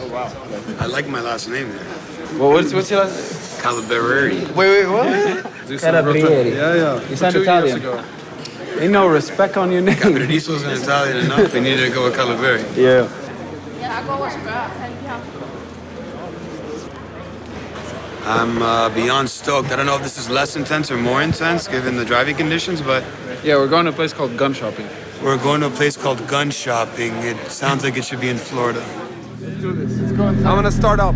Oh, wow. I like my last name there. Well, what's your last name? Calabreri. Wait, what? Calabrieri. Yeah. You sound Italian. Ain't no respect on your name. Caprediso wasn't Italian enough. We needed to go with Calabreri. Yeah. I'm beyond stoked. I don't know if this is less intense or more intense given the driving conditions, but Yeah, we're going to a place called Gun Shopping. we're going to a place called Gun Shopping. It sounds like it should be in Florida. Let's do this. Let's go inside. I'm gonna start up.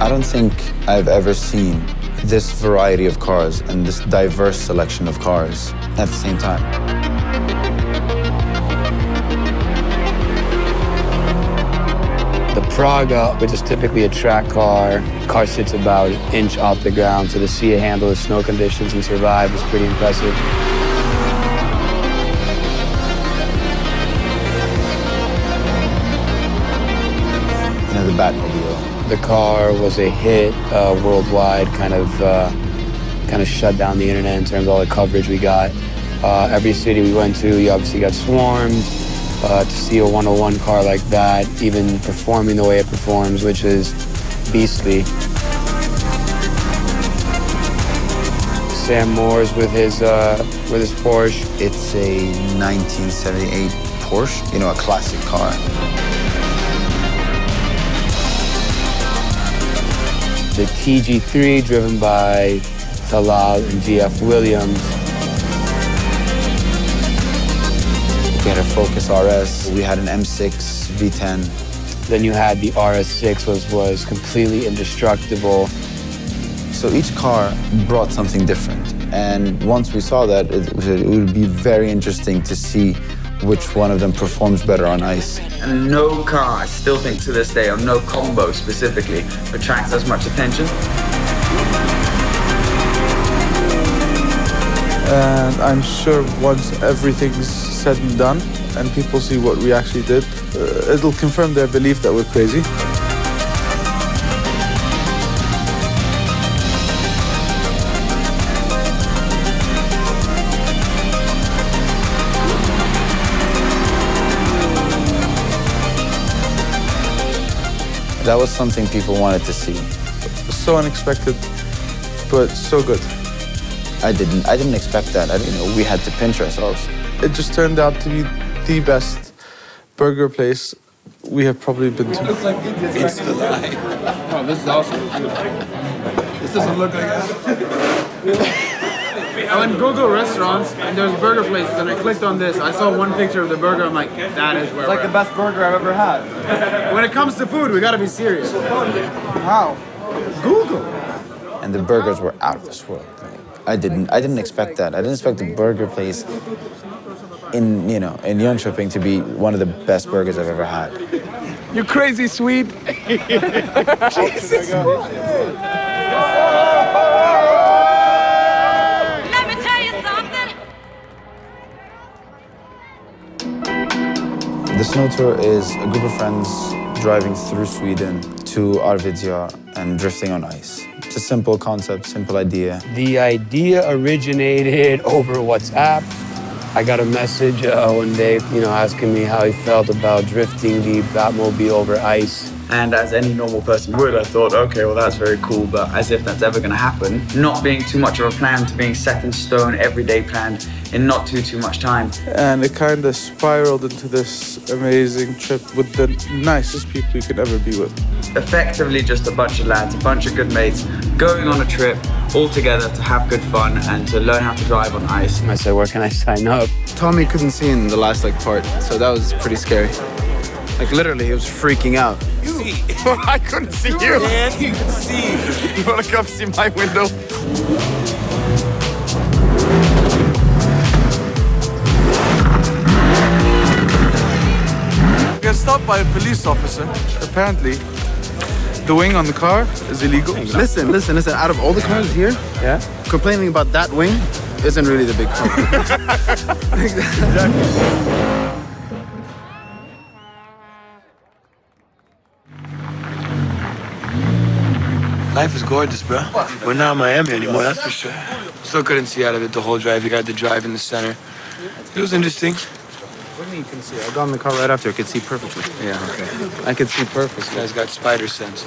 I don't think I've ever seen this variety of cars and this diverse selection of cars at the same time. The Praga, which is typically a track car, car sits about an inch off the ground, so to see it handle the snow conditions and survive is pretty impressive. You know, the Batmobile. The car was a hit worldwide, kind of shut down the internet in terms of all the coverage we got. Every city we went to, you obviously got swarmed. To see a 101 car like that, even performing the way it performs, which is beastly. Sam Moores with his Porsche. It's a 1978 Porsche, you know, a classic car. The TG3 driven by Talal and GF Williams. We had a Focus RS. We had an M6 V10. Then you had the RS6, was completely indestructible. So each car brought something different. And once we saw that, it would be very interesting to see which one of them performs better on ice. And no car, I still think to this day, or no combo specifically, attracts as much attention. And I'm sure once everything's said and done and people see what we actually did, it'll confirm their belief that we're crazy. That was something people wanted to see. So unexpected, but so good. I didn't expect that. I didn't know we had to pinch ourselves. It just turned out to be the best burger place we have probably been to. It's the lie. Oh, this is awesome. This doesn't look like that. I went Google restaurants and there's burger places and I clicked on this. I saw one picture of the burger. I'm like, that is where It's like the best burger I've ever had. When it comes to food, we gotta be serious. How? Google. And the burgers were out of this world. I didn't expect that. I didn't expect the burger place in Jönköping to be one of the best burgers I've ever had. You crazy Swede. Jesus. Let me tell you something. The snow tour is a group of friends driving through Sweden to Arvidsjaur and drifting on ice. It's a simple concept, simple idea. The idea originated over WhatsApp. I got a message one day, asking me how he felt about drifting the Batmobile over ice. And as any normal person would, I thought, okay, well, that's very cool, but as if that's ever gonna happen. Not being too much of a plan to being set in stone, everyday planned in not too much time. And it kind of spiraled into this amazing trip with the nicest people you could ever be with. Effectively just a bunch of lads, a bunch of good mates, going on a trip all together to have good fun and to learn how to drive on ice. I said, where can I sign up? Tommy couldn't see in the last part, so that was pretty scary. Like literally, he was freaking out. I couldn't see you. Man, you can see. You wanna come see my window? We got stopped by a police officer. Apparently, The wing on the car is illegal. Listen. Out of all the cars here, complaining about that wing isn't really the big problem. Life is gorgeous, bro. We're not in Miami anymore, that's for sure. Still couldn't see out of it the whole drive. You got the drive in the center. It was interesting. What do you mean you couldn't see? I got in the car right after. I could see perfectly. Yeah, okay. I could see perfectly. This guy's got spider sense.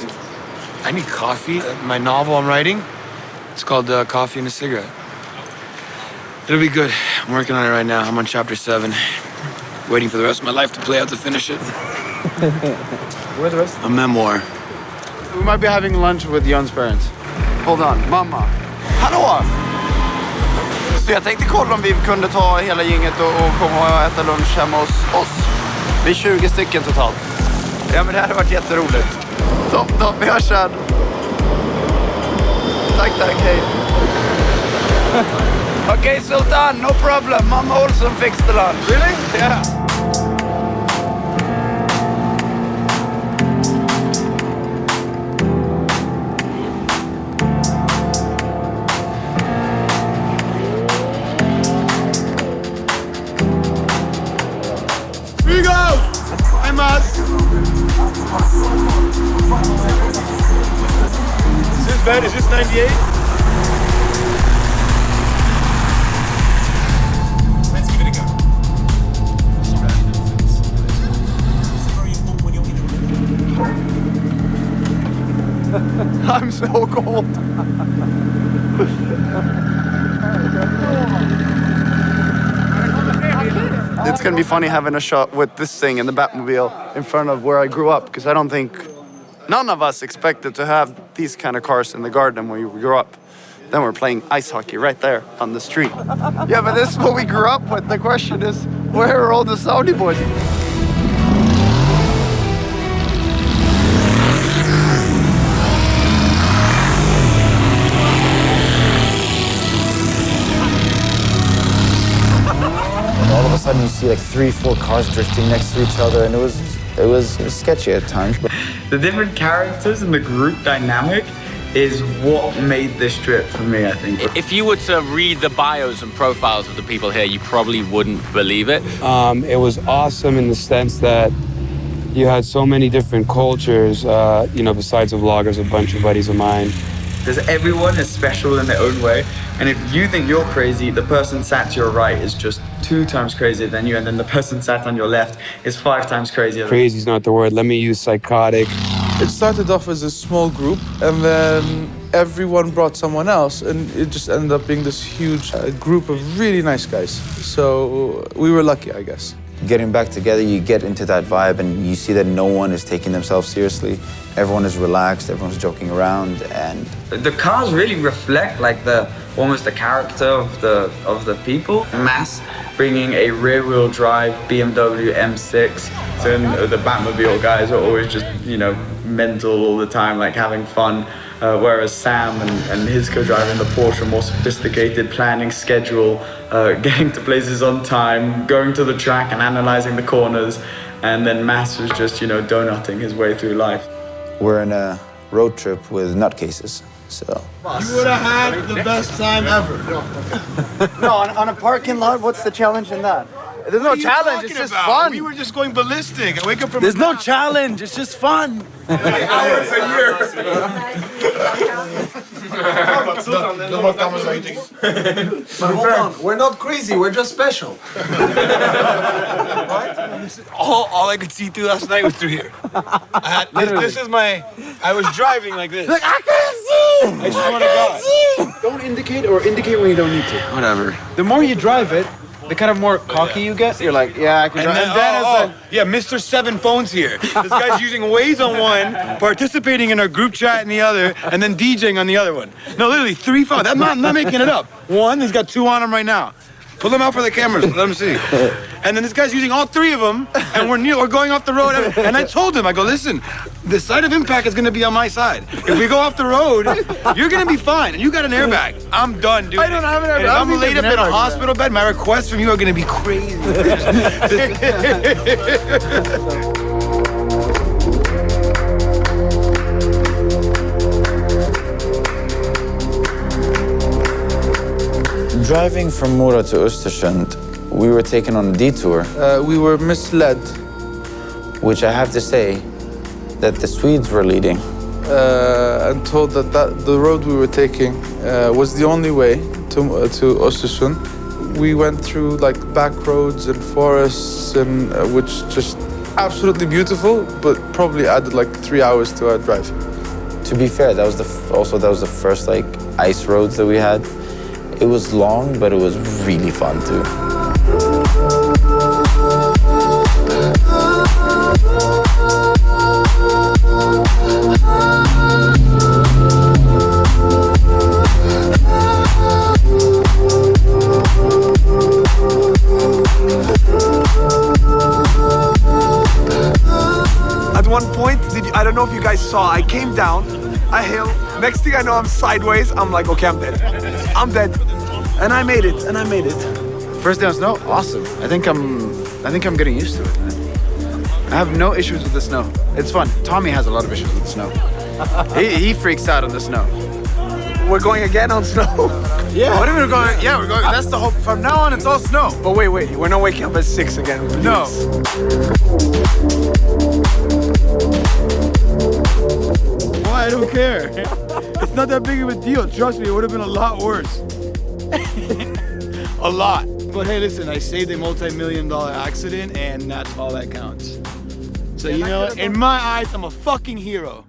I need coffee. My novel I'm writing, it's called Coffee and a Cigarette. It'll be good. I'm working on it right now. I'm on chapter 7. Waiting for the rest of my life to play out to finish it. Where's the rest? A memoir. We might be having lunch with Jon's parents. Hold on, mamma. Hallå! Så jag tänkte kolla om vi kunde ta hela gänget och komma och äta lunch hemma hos oss. Vi är 20 stycken totalt. Ja, men det hade varit jätteroligt. Topp, vi hörs sen. Tack, hej. Okay, Sultan, no problem. Mamma Olsson fixed the lunch. Really? Yeah. Here we go! I'm us. Is this bad? Is this 98? Let's give it a go. I'm so cold. It's gonna be funny having a shot with this thing in the Batmobile in front of where I grew up, because I don't think none of us expected to have these kind of cars in the garden where you grew up. Then we're playing ice hockey right there on the street. Yeah, but this is what we grew up with. The question is, where are all the Saudi boys? All of a sudden you see like 3-4 cars drifting next to each other, and it was sketchy at times. But The different characters and the group dynamic is what made this trip for me, I think. If you were to read the bios and profiles of the people here, you probably wouldn't believe it. It was awesome in the sense that you had so many different cultures, besides the vloggers, a bunch of buddies of mine. Because everyone is special in their own way. And if you think you're crazy, the person sat to your right is just 2 times crazier than you. And then the person sat on your left is 5 times crazier. Crazy is not the word. Let me use psychotic. It started off as a small group, and then everyone brought someone else, and it just ended up being this huge group of really nice guys. So we were lucky, I guess. getting back together, you get into that vibe and you see that no one is taking themselves seriously. Everyone is relaxed, everyone's joking around, and the cars really reflect like almost the character of the people. Mass bringing a rear-wheel drive BMW M6, so the Batmobile guys are always just mental all the time, like having fun. Whereas Sam and his co-driving the Porsche are more sophisticated, planning schedule, getting to places on time, going to the track and analyzing the corners, and then Mass was just donutting his way through life. we're in a road trip with nutcases, so. You would have had the best time ever. No, on a parking lot, what's the challenge in that? There's no challenge, it's just fun. We were just going ballistic. I wake up from There's no challenge, it's just fun. hours a year. Hold on, we're not crazy, we're just special. All I could see through last night was through here. This is I was driving like this. Like, I can't see! I swear to God. Don't indicate or indicate when you don't need to. Whatever. The more you drive it, the kind of more cocky you get. You're like, yeah, I can drive. And then it's like, Mr. 7 phones here. This guy's using Waze on one, participating in our group chat in the other, and then DJing on the other one. No, literally 3 phones. I'm not making it up. One, he's got 2 on him right now. Pull them out for the cameras. Let them see. And then this guy's using all 3 of them, and we're going off the road. And I told him, I go, listen, the side of impact is going to be on my side. If we go off the road, you're going to be fine. And you got an airbag. I'm done, dude. I don't have an airbag. And if I'm laid up in a hospital bed, my requests from you are going to be crazy. Driving from Mora to Östersund, we were taken on a detour. We were misled. Which I have to say that the Swedes were leading. And told that the road we were taking was the only way to Östersund. We went through like back roads and forests, and which just absolutely beautiful, but probably added like 3 hours to our drive. To be fair, that was the first like ice roads that we had. It was long, but it was really fun too. At one point, I don't know if you guys saw, I came down a hill. Next thing I know, I'm sideways. I'm like, okay, I'm dead. I'm dead. And I made it, First day on snow, awesome. I think I'm getting used to it, man. I have no issues with the snow. It's fun. Tommy has a lot of issues with the snow. he freaks out on the snow. We're going again on snow? Yeah. What are we going? Yeah, we're going. That's the hope. From now on, it's all snow. But wait, we're not waking up at 6 again. No. Why? I don't care. It's not that big of a deal. Trust me, it would have been a lot worse. A lot. But hey, listen, I saved a multi-million-dollar accident, and that's all that counts. So, you know, in my eyes, I'm a fucking hero.